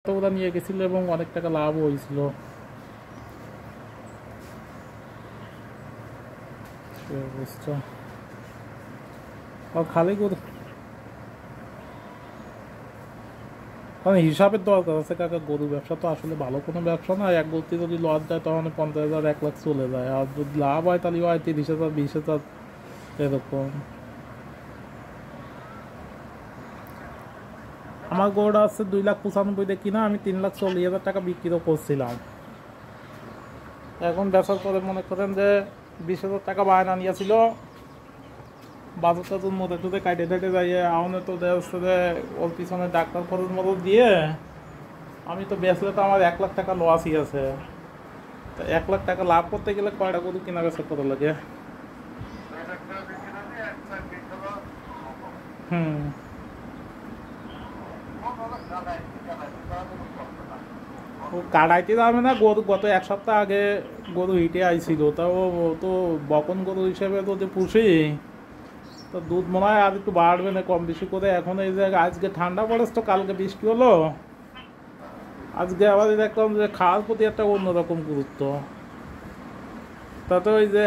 তো ওরা নিয়ে গেছিল এবং অনেক টাকা লাভও হয়েছিল। অবস্থা খালি গরু মানে হিসাবের দরকার আছে কাকা। গরু ব্যবসা তো আসলে ভালো কোনো ব্যবসা না। এক গরুতে যদি লস যায় তখন 50,000 1 লাখ চলে যায়, আর যদি লাভ হয় তাহলে হয় 30,000 20,000 এরকম। আমার গরুটা আছে 2,95,000 দিয়ে কিনা, আমি 3,40,000 টাকা বিক্রিও করছিলাম। এখন বেচার পরে মনে করেন যে 20,000 টাকা বায়না নিয়েছিল, বাজার টাজার মধ্যে টুতে কাটে টাটে যাইয়ে আমার তো দেখা যাচ্ছে যে ওর পিছনে ডাক্তার খরচ মতো দিয়ে আমি তো বেচলে তো আমার 1 লাখ টাকা লসই আছে। তো 1 লাখ টাকা লাভ করতে গেলে কয়টা গরু কেনা বেচা করা লাগে? হুম। ও কাটাইতে যাবে না, গরু গত 1 সপ্তাহ আগে গরু হিটে আইছিল, তাও ও তো বকন গরু হিসেবে যদি পুষি তো দুধ মনে হয় আর একটু বাড়বে না কম বেশি করে। এখন এই যে আজকে ঠান্ডা পড়েছে তো কালকে বৃষ্টি হলো, আজকে আবার দেখলাম যে খাওয়ার প্রতি একটা অন্যরকম গুরুত্ব। তাতে ওই যে